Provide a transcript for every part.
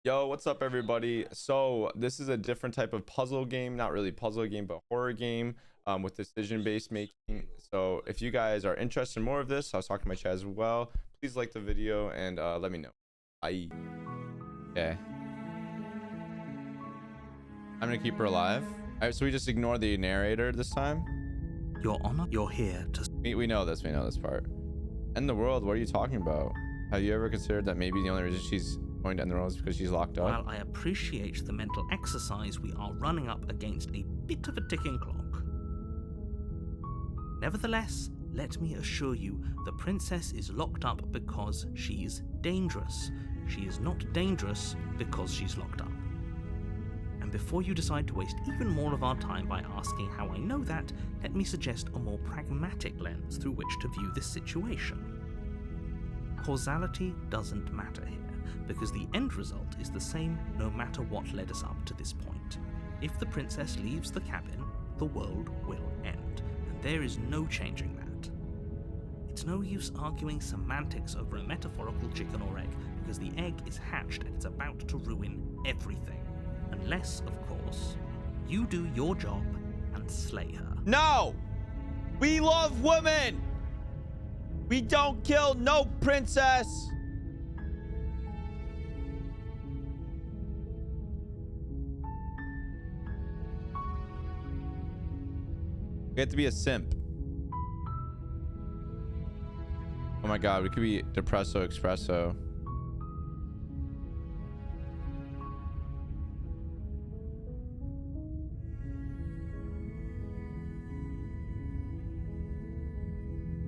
Yo, what's up, everybody? So this is a different type of puzzle game, not really puzzle game, but horror game with decision-based making. So if you guys are interested in more of this, I was talking to my chat as well. Please like the video and let me know. Bye. Okay. I'm gonna keep her alive. All right, so we just ignore the narrator this time. Your Honor, you're here to... We know this. We know this part. End the world? What are you talking about? Have you ever considered that maybe the only reason she's going to end the world is because she's locked up? While I appreciate the mental exercise, we are running up against a bit of a ticking clock. Nevertheless, let me assure you, the princess is locked up because she's dangerous. She is not dangerous because she's locked up. And before you decide to waste even more of our time by asking how I know that, let me suggest a more pragmatic lens through which to view this situation. Causality doesn't matter here, because the end result is the same no matter what led us up to this point. If the princess leaves the cabin, the world will end, and there is no changing that. It's no use arguing semantics over a metaphorical chicken or egg, because the egg is hatched and it's about to ruin everything. Unless, of course, you do your job and slay her. No! We love women! We don't kill no princess! We have to be a simp. Oh my god, we could be Depresso Espresso.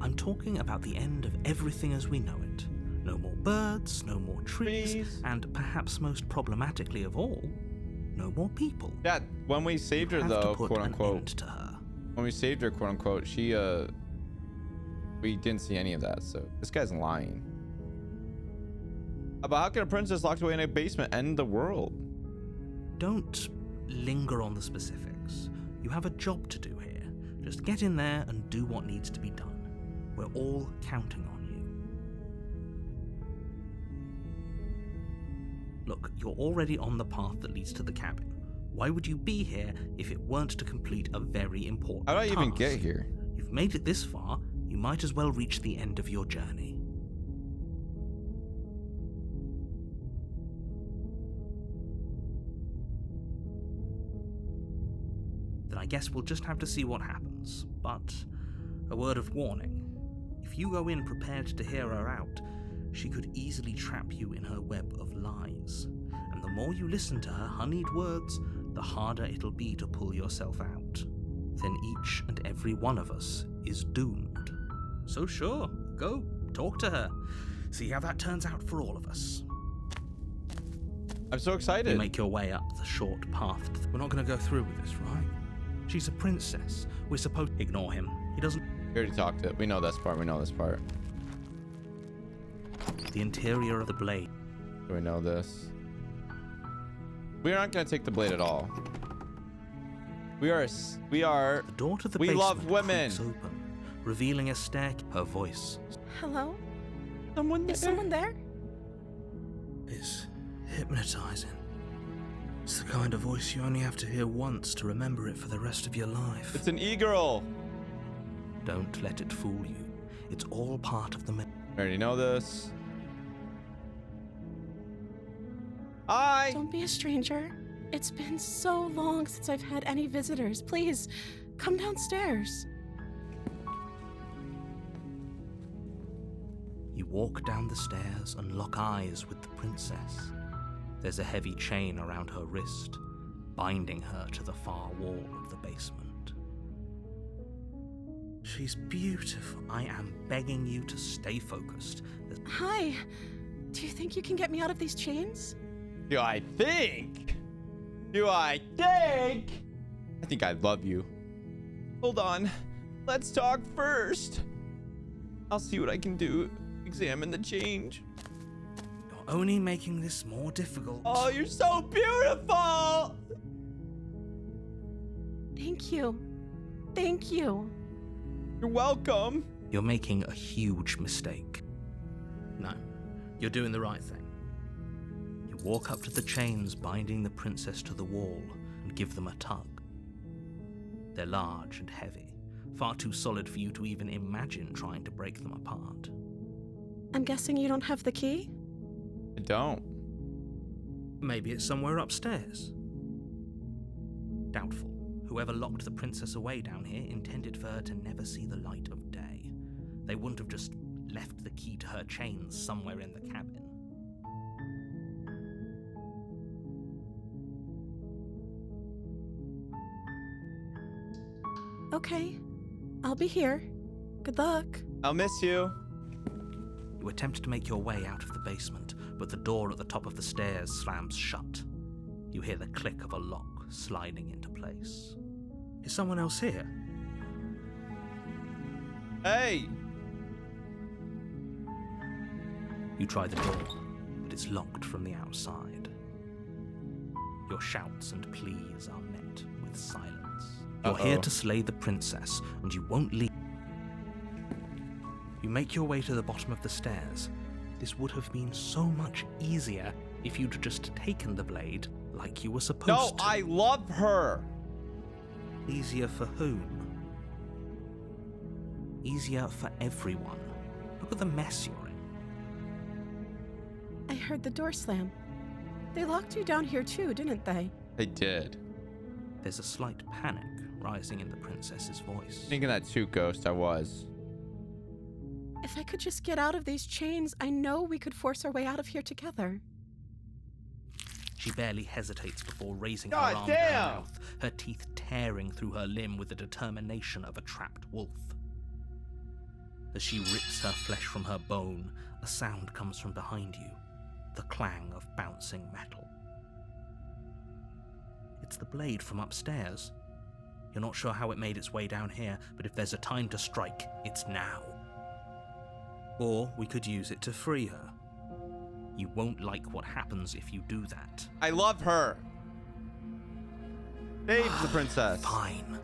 I'm talking about the end of everything as we know it. No more birds, no more trees, and perhaps most problematically of all, no more people. Yeah, when we saved her though, quote unquote, to her. when we saved her, quote unquote, she we didn't see any of that, so this guy's lying. But how can a princess locked away in a basement end the world? Don't linger on the specifics. You have a job to do here. Just get in there and do what needs to be done. We're all counting on you. Look, you're already on the path that leads to the cabin. Why would you be here if it weren't to complete a very important task? How did I even get here? You've made it this far, you might as well reach the end of your journey. Then I guess we'll just have to see what happens. But a word of warning. If you go in prepared to hear her out, she could easily trap you in her web of lies. And the more you listen to her honeyed words, the harder it'll be to pull yourself out. Then each and every one of us is doomed. So sure, go, talk to her. See how that turns out for all of us. I'm so excited. You make your way up the short path. We're not going to go through with this, right? She's a princess. We're supposed to ignore him. He doesn't... We already talked it. We know this part. We know this part. The interior of the blade. Do we know this? We are not going to take the blade at all. We are. The door to the we basement love women. creaks open, revealing a stair. Her voice. Hello? Someone there. Is someone there? Is hypnotizing. It's the kind of voice you only have to hear once to remember it for the rest of your life. It's an e-girl. Don't let it fool you. It's all part of the... We already know this. Hi. Don't be a stranger. It's been so long since I've had any visitors. Please, come downstairs. You walk down the stairs and lock eyes with the princess. There's a heavy chain around her wrist, binding her to the far wall of the basement. She's beautiful. I am begging you to stay focused. Hi. Do you think you can get me out of these chains? Do I think? Do I think? I think I love you. Hold on. Let's talk first. I'll see what I can do. Examine the change. You're only making this more difficult. Oh, you're so beautiful. Thank you. Thank you. You're welcome. You're making a huge mistake. No, you're doing the right thing. You walk up to the chains binding the princess to the wall and give them a tug. They're large and heavy, far too solid for you to even imagine trying to break them apart. I'm guessing you don't have the key? I don't. Maybe it's somewhere upstairs. Doubtful. Whoever locked the princess away down here intended for her to never see the light of day. They wouldn't have just left the key to her chains somewhere in the cabin. Okay, I'll be here. Good luck. I'll miss you. You attempt to make your way out of the basement, but the door at the top of the stairs slams shut. You hear the click of a lock sliding into place. Is someone else here? Hey! You try the door, but it's locked from the outside. Your shouts and pleas are met with silence. You're here to slay the princess, and you won't leave. You make your way to the bottom of the stairs. This would have been so much easier if you'd just taken the blade like you were supposed to. No, I love her. Easier for whom? Easier for everyone. Look at the mess you're in. I heard the door slam. They locked you down here too, didn't they? They did. There's a slight panic rising in the princess's voice. Thinking that too, Ghost, I was. If I could just get out of these chains, I know we could force our way out of here together. She barely hesitates before raising her arm to her mouth, her teeth tearing through her limb with the determination of a trapped wolf. As she rips her flesh from her bone, a sound comes from behind you, the clang of bouncing metal. It's the blade from upstairs. You're not sure how it made its way down here, but if there's a time to strike, it's now. Or we could use it to free her. You won't like what happens if you do that. I love her. Save the princess. Fine.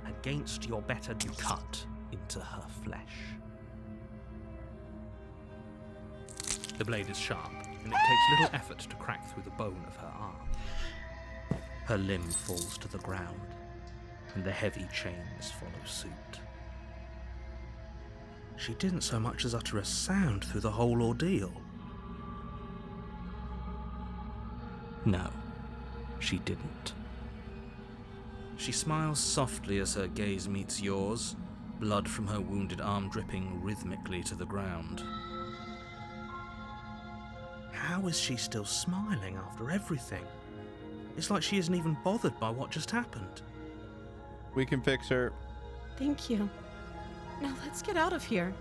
Against your better, you cut into her flesh. The blade is sharp, and it takes little effort to crack through the bone of her arm. Her limb falls to the ground, and the heavy chains follow suit. She didn't so much as utter a sound through the whole ordeal. No, she didn't. She smiles softly as her gaze meets yours, blood from her wounded arm dripping rhythmically to the ground. How is she still smiling after everything? It's like she isn't even bothered by what just happened. We can fix her. Thank you. Now let's get out of here.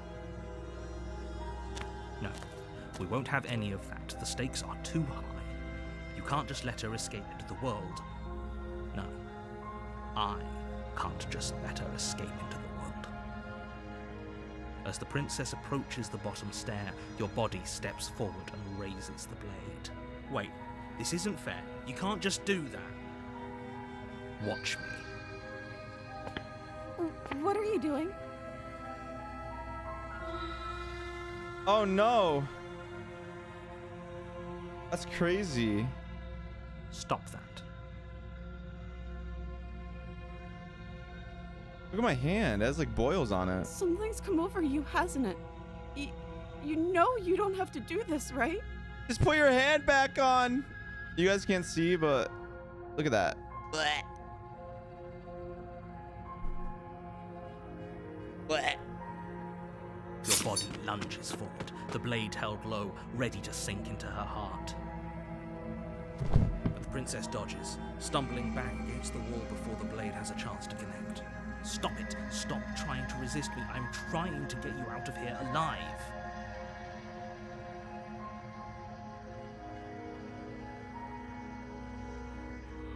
No, we won't have any of that. The stakes are too high. You can't just let her escape into the world. No, I can't just let her escape into the world. As the princess approaches the bottom stair, your body steps forward and raises the blade. Wait, this isn't fair. You can't just do that. Watch me. What are you doing? Oh no. That's crazy. Stop that. Look at my hand. It has like boils on it. Something's come over you, hasn't it? You know you don't have to do this, right? Just put your hand back on. You guys can't see, but look at that. Your body lunges forward, the blade held low, ready to sink into her heart. But the princess dodges, stumbling back against the wall before the blade has a chance to connect. Stop it! Stop trying to resist me. I'm trying to get you out of here alive.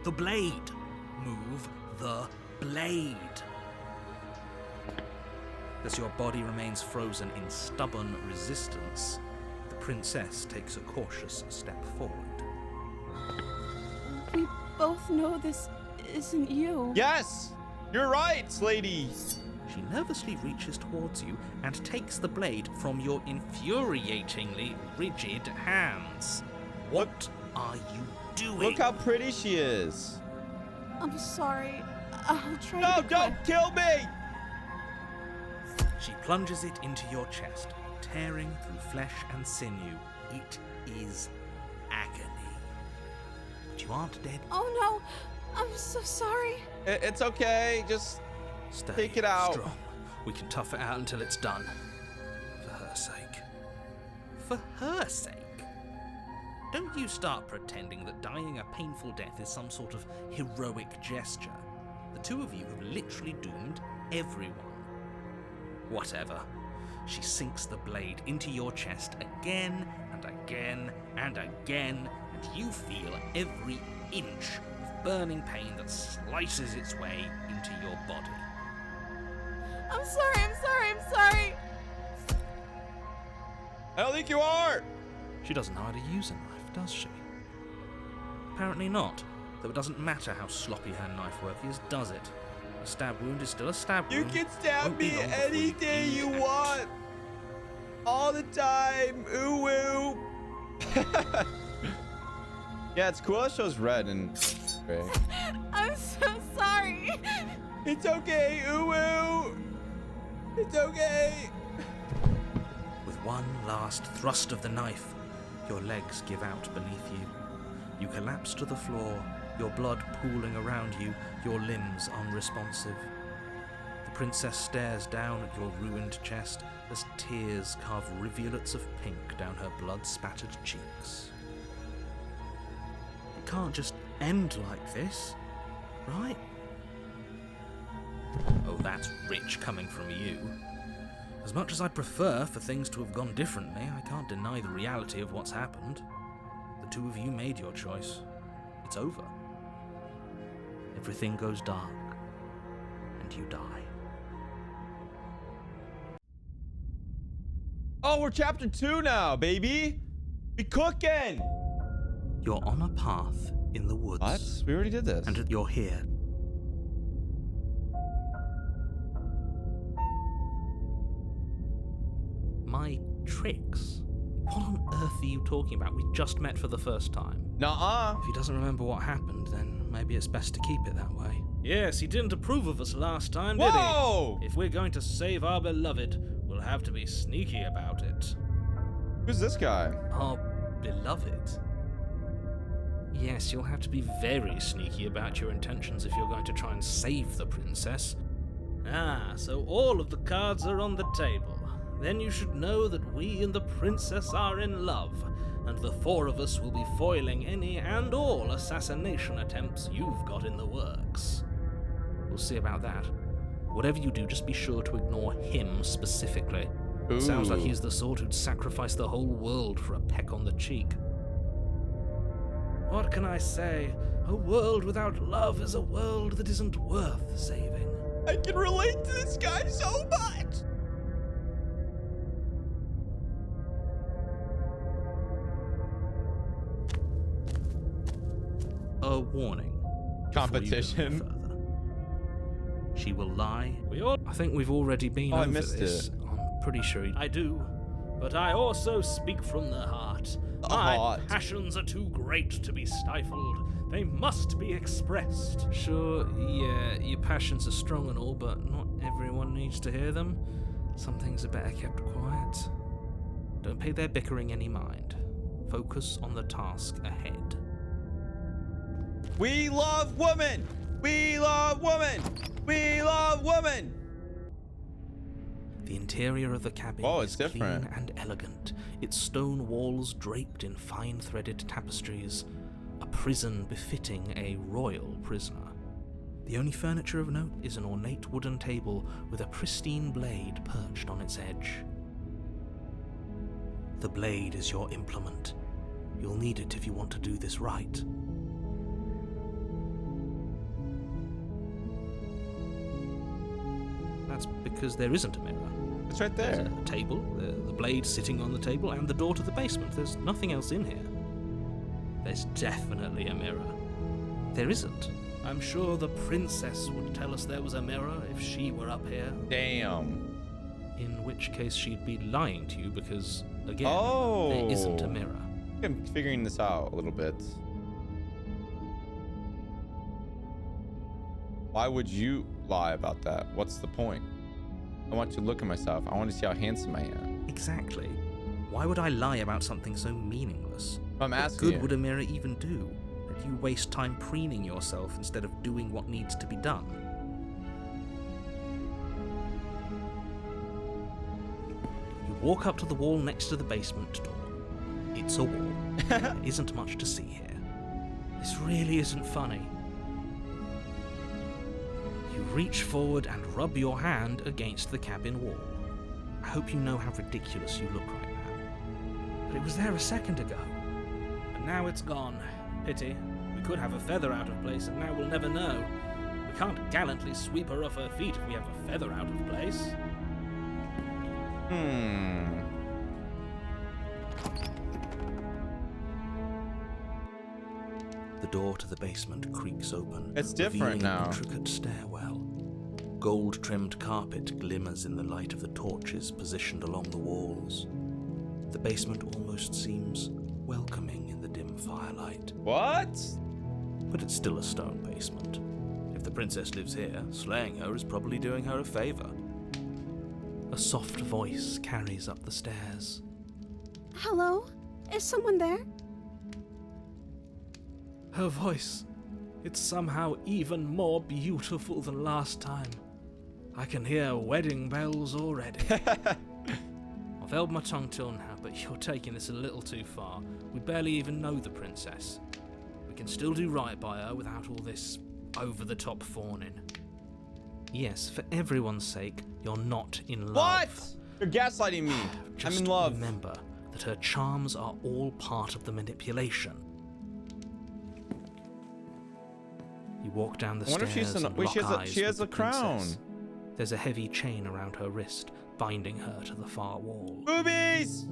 The blade! Move the blade! As your body remains frozen in stubborn resistance, the princess takes a cautious step forward. We both know this isn't you. Yes, you're right, lady. She nervously reaches towards you and takes the blade from your infuriatingly rigid hands. What are you doing? Look how pretty she is. I'm sorry. I'll try No, to be don't quick. kill me. She plunges it into your chest, tearing through flesh and sinew. It is agony. But you aren't dead. Oh no, I'm so sorry. It's okay. Just Stay take it out. strong. We can tough it out until it's done. For her sake. For her sake? Don't you start pretending that dying a painful death is some sort of heroic gesture. The two of you have literally doomed everyone. Whatever. She sinks the blade into your chest again and again and again, and you feel every inch of burning pain that slices its way into your body. I'm sorry. I don't think you are. She doesn't know how to use a knife, does she? Apparently not, though it doesn't matter how sloppy her knife work is, does it? A stab wound is still a stab You wound. can stab Won't be me long before any day bleed you out. want. All the time. Ooh, woo. Yeah, it's cool. It shows red and gray. I'm so sorry. It's okay. Ooh, woo. It's okay. With one last thrust of the knife, your legs give out beneath you. You collapse to the floor, your blood pooling around you, your limbs unresponsive. The princess stares down at your ruined chest as tears carve rivulets of pink down her blood-spattered cheeks. It can't just end like this, right? Oh, that's rich coming from you. As much as I'd prefer for things to have gone differently, I can't deny the reality of what's happened. The two of you made your choice. It's over. Everything goes dark, and you die. Oh, we're chapter 2 now, baby. We cooking. You're on a path in the woods. What? We already did this. And you're here. My tricks? What on earth are you talking about? We just met for the first time. Nuh-uh. If he doesn't remember what happened, then maybe it's best to keep it that way. Yes, he didn't approve of us last time, did Whoa! he? If we're going to save our beloved, we'll have to be sneaky about it. Who's this guy? Our beloved? Yes, you'll have to be very sneaky about your intentions if you're going to try and save the princess. Ah, so all of the cards are on the table. Then you should know that we and the princess are in love, and the four of us will be foiling any and all assassination attempts you've got in the works. We'll see about that. Whatever you do, just be sure to ignore him specifically. It sounds like Ooh. he's the sort who'd sacrifice the whole world for a peck on the cheek. What can I say? A world without love is a world that isn't worth saving. I can relate to this guy so much. A warning. before Competition. you go further. She will lie. I think we've already been Oh, I over missed this. it. I'm pretty sure I do. But I also speak from the heart. My Heart. passions are too great to be stifled. They must be expressed. Sure, yeah, your passions are strong and all, but not everyone needs to hear them. Some things are better kept quiet. Don't pay their bickering any mind. Focus on the task ahead. We love women. We love women. We love women. The interior of the cabin Whoa, is it's different. clean and elegant, its stone walls draped in fine-threaded tapestries, a prison befitting a royal prisoner. The only furniture of note is an ornate wooden table with a pristine blade perched on its edge. The blade is your implement. You'll need it if you want to do this right. That's because there isn't a mirror. It's right There's there. a table, the blade sitting on the table, and the door to the basement. There's nothing else in here. There's definitely a mirror. There isn't. I'm sure the princess would tell us there was a mirror if she were up here. Damn. In which case she'd be lying to you because, again, Oh. there isn't a mirror. I'm figuring this out a little bit. Why would you lie about that? What's the point? I want to look at myself. I want to see how handsome I am. Exactly. Why would I lie about something so meaningless? I'm What asking good you. would a mirror even do? That you waste time preening yourself instead of doing what needs to be done? You walk up to the wall next to the basement door. It's a wall. There isn't much to see here. This really isn't funny. You reach forward and rub your hand against the cabin wall. I hope you know how ridiculous you look right now. But it was there a second ago. And now it's gone. Pity. We could have a feather out of place, and now we'll never know. We can't gallantly sweep her off her feet if we have a feather out of place. The door to the basement creaks open. It's different revealing now. an intricate stairwell. Gold-trimmed carpet glimmers in the light of the torches positioned along the walls. The basement almost seems welcoming in the dim firelight. What? But it's still a stone basement. If the princess lives here, slaying her is probably doing her a favor. A soft voice carries up the stairs. Hello? Is someone there? Her voice, it's somehow even more beautiful than last time. I can hear wedding bells already. I've held my tongue till now, but you're taking this a little too far. We barely even know the princess. We can still do right by her without all this over-the-top fawning. Yes, for everyone's sake, you're not in love. What? You're gaslighting me. Just I'm in love. remember that her charms are all part of the manipulation. You walk down the I wonder if stairs she's and wait, lock eyes she has with a the crown. princess. There's a heavy chain around her wrist, binding her to the far wall. Boobies!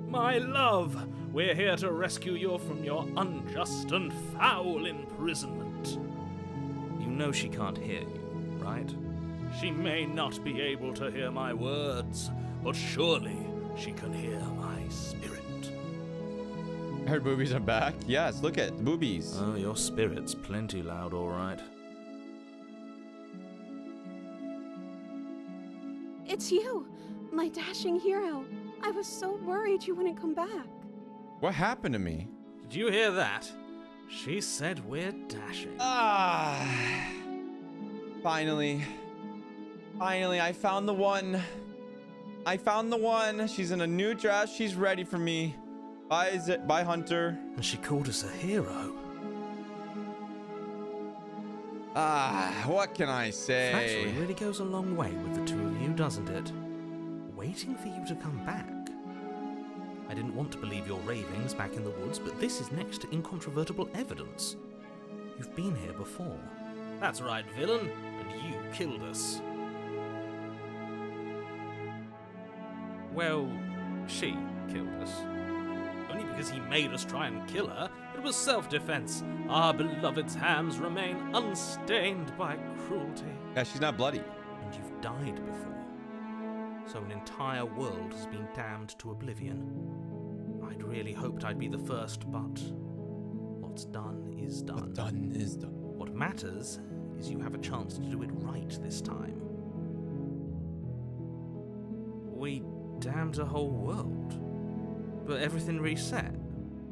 My love, we're here to rescue you from your unjust and foul imprisonment. You know she can't hear you, right? She may not be able to hear my words, but surely she can hear my spirit. I heard boobies are back. Yes, look at the boobies. Oh, your spirit's plenty loud, all right. It's you, my dashing hero. I was so worried you wouldn't come back. What happened to me? Did you hear that? She said we're dashing. Ah. Finally. Finally, I found the one. I found the one. She's in a new dress. She's ready for me. Bye, Hunter. And she called us a hero. What can I say? Flattery really goes a long way with the two of you, doesn't it? Waiting for you to come back. I didn't want to believe your ravings back in the woods, but this is next to incontrovertible evidence. You've been here before. That's right, villain, and you killed us. Well, she killed us. Only because he made us try and kill her. It was self-defense. Our beloved's hands remain unstained by cruelty. Yeah, she's not bloody. And you've died before. So an entire world has been damned to oblivion. I'd really hoped I'd be the first, but what's done is done. What's done is done. What matters is you have a chance to do it right this time. We damned a whole world, but everything reset.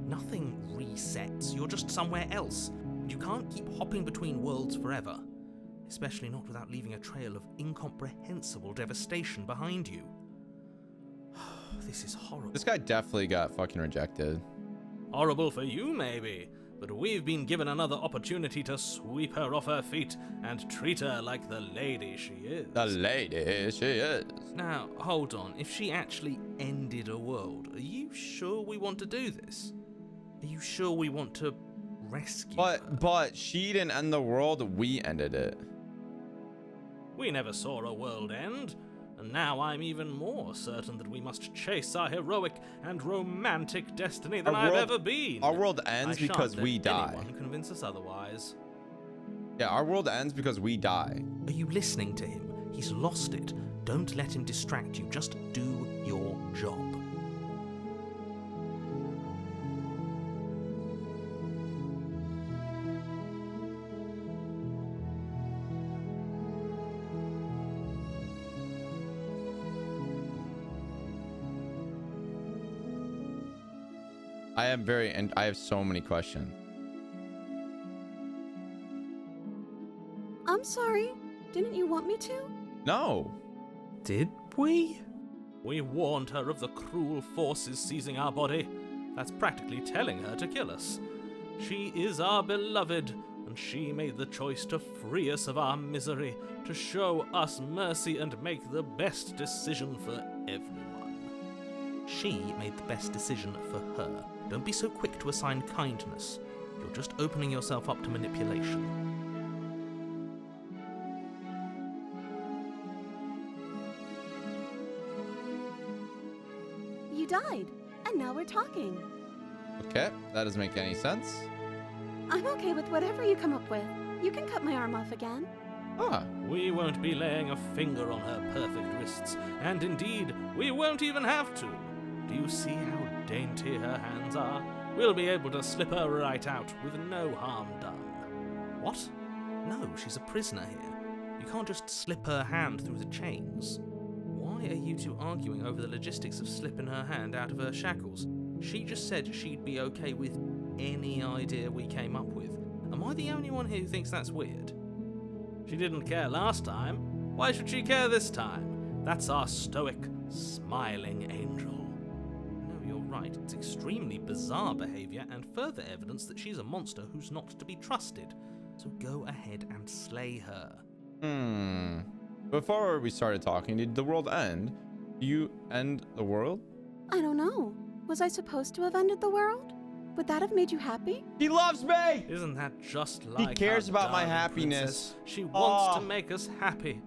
Nothing resets. You're just somewhere else. You can't keep hopping between worlds forever. Especially not without leaving a trail of incomprehensible devastation behind you. This is horrible. This guy definitely got fucking rejected. Horrible for you, maybe, but we've been given another opportunity to sweep her off her feet and treat her like the lady she is. The lady she is. Now, hold on. If she actually ended a world, are you sure we want to do this? Are you sure we want to rescue her? But she didn't end the world, we ended it. We never saw a world end, and now I'm even more certain that we must chase our heroic and romantic destiny than I've ever been. Our world ends because we die. Anyone convince us otherwise. Yeah, our world ends because we die. Are you listening to him? He's lost it. Don't let him distract you. Just do your job. I am and I have so many questions. I'm sorry. Didn't you want me to? No. Did we? We warned her of the cruel forces seizing our body. That's practically telling her to kill us. She is our beloved, and she made the choice to free us of our misery, to show us mercy and make the best decision for everyone. She made the best decision for her. Don't be so quick to assign kindness. You're just opening yourself up to manipulation. You died, and now we're talking. Okay, that doesn't make any sense. I'm okay with whatever you come up with. You can cut my arm off again. Ah. We won't be laying a finger on her perfect wrists, and indeed, we won't even have to. Do you see how dainty her hands are? We'll be able to slip her right out with no harm done. What? No, she's a prisoner here. You can't just slip her hand through the chains. Why are you two arguing over the logistics of slipping her hand out of her shackles? She just said she'd be okay with any idea we came up with. Am I the only one here who thinks that's weird? She didn't care last time. Why should she care this time? That's our stoic, smiling angel. No, you're right. It's extremely bizarre behavior and further evidence that she's a monster who's not to be trusted. So go ahead and slay her. Before we started talking, did the world end? Do you end the world? I don't know. Was I supposed to have ended the world? Would that have made you happy? He loves me! Isn't that just like He cares our about my darling happiness. princess? She wants to make us happy.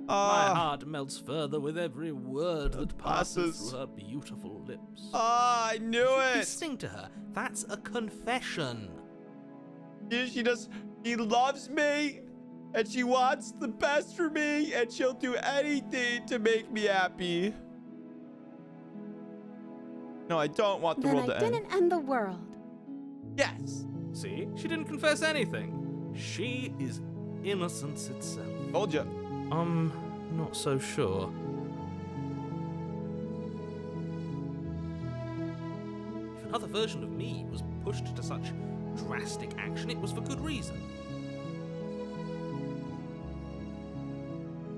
My heart melts further with every word that passes through her beautiful lips. I knew You it! sing to her. That's a confession. He loves me, and she wants the best for me, and she'll do anything to make me happy. No, I don't want the world to end. Then I didn't end the world. Yes. See? She didn't confess anything. She is innocence itself. Told you. I'm not so sure. If another version of me was pushed to such drastic action, it was for good reason.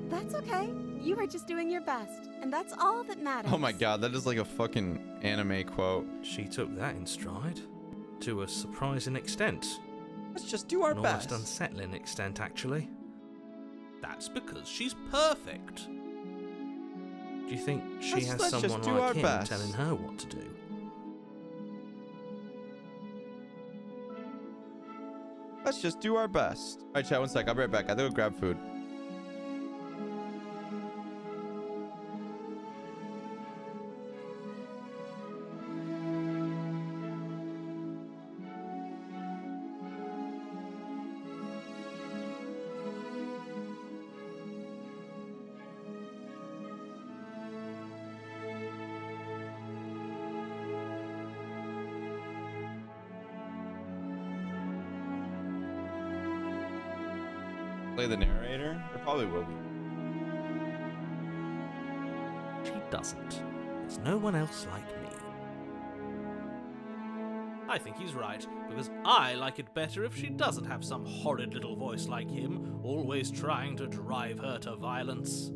That's okay. You were just doing your best, and that's all that matters. Oh my god, that is like a fucking anime quote. She took that in stride. To a surprising extent. Let's just do our An best. almost unsettling extent, actually. That's because she's perfect. Do you think she has let's just someone do like our him best. telling her what to do? Let's just do our best. All right, chat, one sec. I'll be right back. I have to go grab food. Play the narrator? There probably will be. She doesn't. There's no one else like me. I think he's right, because I like it better if she doesn't have some horrid little voice like him, always trying to drive her to violence.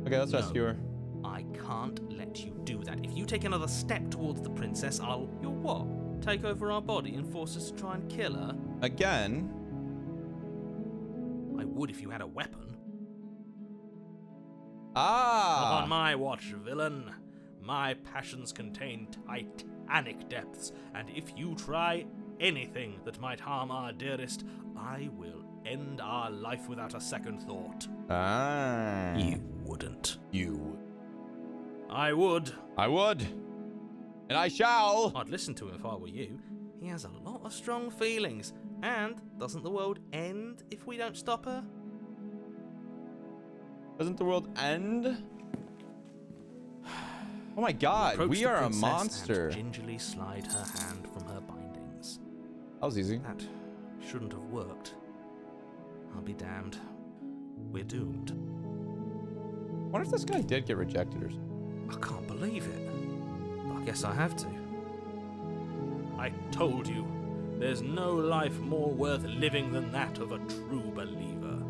Okay, let's rescue her. I can't let you do that. If you take another step towards the princess, You'll what? Take over our body and force us to try and kill her? Again? I would if you had a weapon. Ah! Not on my watch, villain. My passions contain titanic depths, and if you try anything that might harm our dearest, I will end our life without a second thought. Ah. You wouldn't. You. I would. I would. And I shall. I'd listen to him if I were you. He has a lot of strong feelings. And doesn't the world end if we don't stop her? Doesn't the world end? Oh my god, Approach we the are a princess monster. And gingerly slide her hand from her bindings. That was easy. That shouldn't have worked. I'll be damned. We're doomed. wonder if this guy did get rejected or something. I can't believe it. But I guess I have to. I told you, there's no life more worth living than that of a true believer.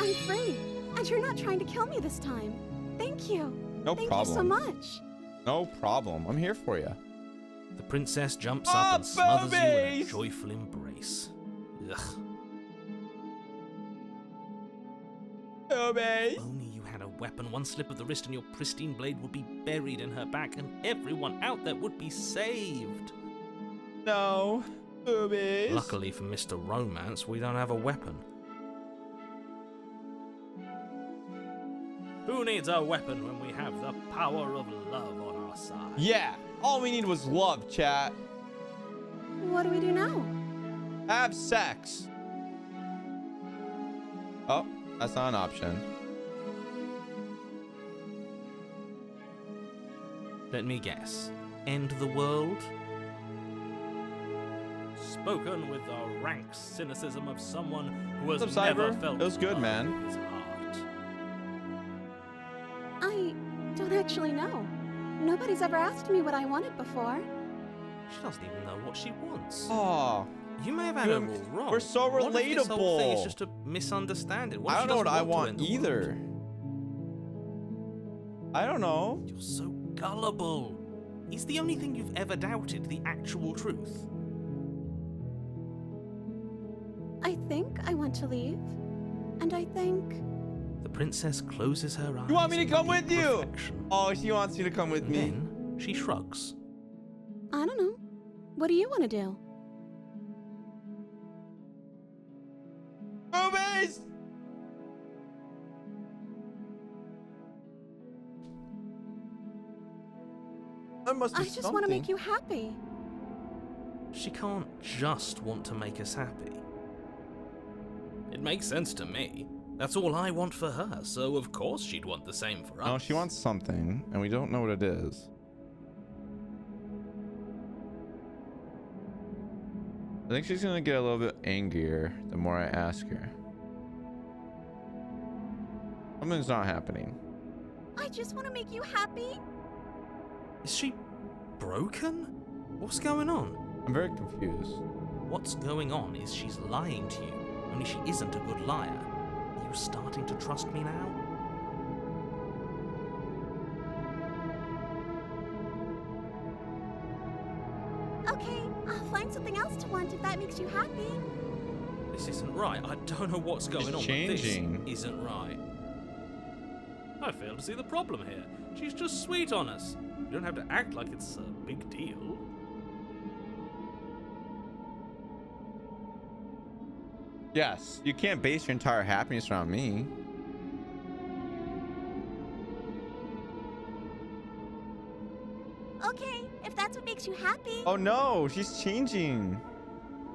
I'm free, and you're not trying to kill me this time. Thank you. No Thank problem. you so much. No problem. I'm here for you. The princess jumps up and smothers you in a boobies! joyful embrace. Ugh. If only you had a weapon, one slip of the wrist and your pristine blade would be buried in her back and everyone out there would be saved. No. Boobies. Luckily for Mr. Romance, we don't have a weapon. Who needs a weapon when we have the power of love on our side? Yeah. All we need was love, chat. What do we do now? Have sex. Oh, that's not an option. Let me guess. End the world? Spoken with the rank cynicism of someone who has What's up, never Cyber? felt It was good, love man. in his heart. I don't actually know. Nobody's ever asked me what I wanted before. She doesn't even know what she wants. Oh, You may have had her all wrong. we're so What if this whole thing is relatable. just a misunderstanding? What if I she don't know what doesn't I to want end the either. world? I don't know. You're so gullible. Is the only thing you've ever doubted the actual truth? I think I want to leave. And I think... The princess closes her eyes. You want me to in come deep with you? reflection. Oh, she wants you to come with And me. then she shrugs. I don't know. What do you want to do? Boobies! There must be I just want to make something. you happy. She can't just want to make us happy. It makes sense to me. That's all I want for her, so of course she'd want the same for us. No, she wants something, and we don't know what it is. I think she's gonna get a little bit angrier the more I ask her. Something's not happening. I just want to make you happy. Is she broken? What's going on? I'm very confused. What's going on is she's lying to you, only she isn't a good liar. Are you starting to trust me now? Okay, I'll find something else to want if that makes you happy. This isn't right. I don't know what's going on, changing. but this isn't right. I fail to see the problem here. She's just sweet on us. You don't have to act like it's a big deal. Yes, you can't base your entire happiness around me. Okay, if that's what makes you happy. Oh no, she's changing.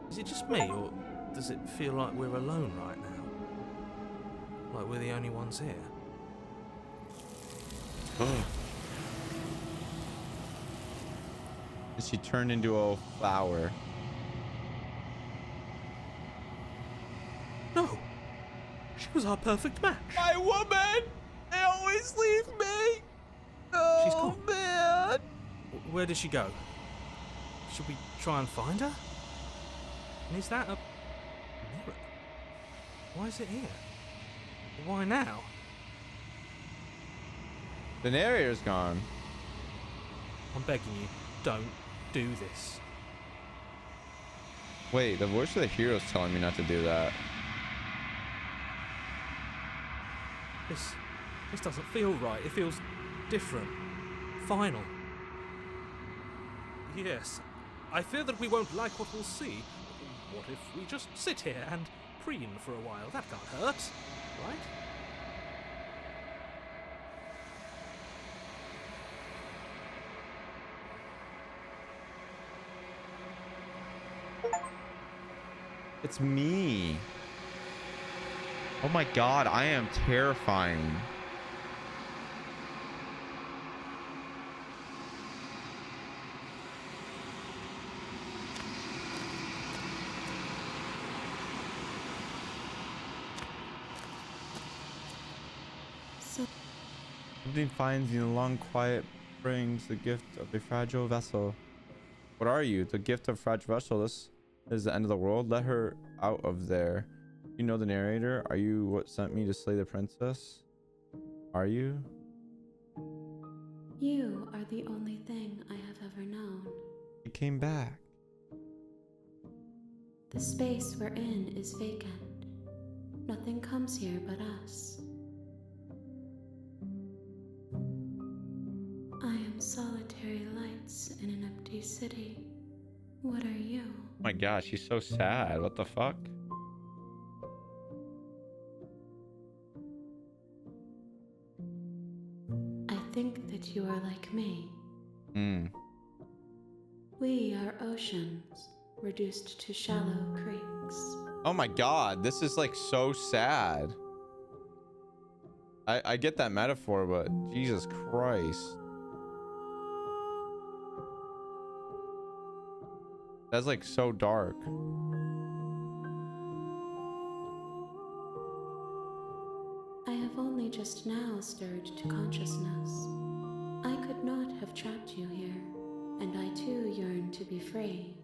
Is it just me, or does it feel like we're alone right now? Like we're the only ones here? She turned into a flower. No! She was our perfect match! My woman! They always leave me! Oh, She's gone. man! Where did she go? Should we try and find her? And is that a mirror? Why is it here? Why now? The narrator's gone. I'm begging you, don't do this. Wait, the voice of the hero is telling me not to do that. This doesn't feel right. It feels different. Final. Yes, I fear that we won't like what we'll see. What if we just sit here and preen for a while? That can't hurt, right? It's me. Oh my god, I am terrifying. So Something finds in the long quiet brings the gift of a fragile vessel. What are you? The gift of fragile vessel. This is the end of the world. Let her out of there. You know the narrator? Are you what sent me to slay the princess? Are you? you are the only thing I have ever known. He came back. The space we're in is vacant. Nothing comes here but us. I am solitary lights in an empty city. What are you? Oh my gosh, she's so sad. What the fuck? I think that you are like me. Hmm. We are oceans, reduced to shallow creeks. Oh my god, this is like so sad. I get that metaphor, but Jesus Christ. That's like so dark. I have only just now stirred to consciousness. I could not have trapped you here, and I too yearn to be free.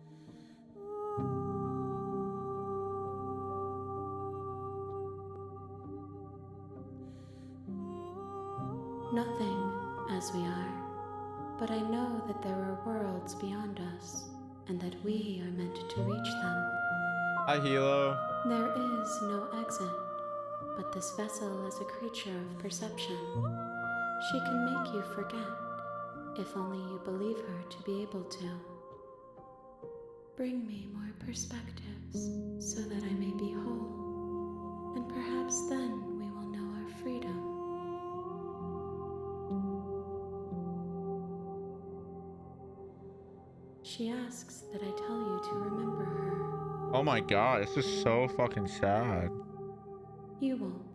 Nothing, as we are, but I know that there are worlds beyond us, and that we are meant to reach them. Hi, Hilo. There is no exit, but this vessel is a creature of perception. She can make you forget, if only you believe her to be able to. Bring me more perspectives, so that I may be whole, and perhaps then we will know our freedom. She asks that I tell you to remember her. Oh my god, this is so fucking sad. You won't.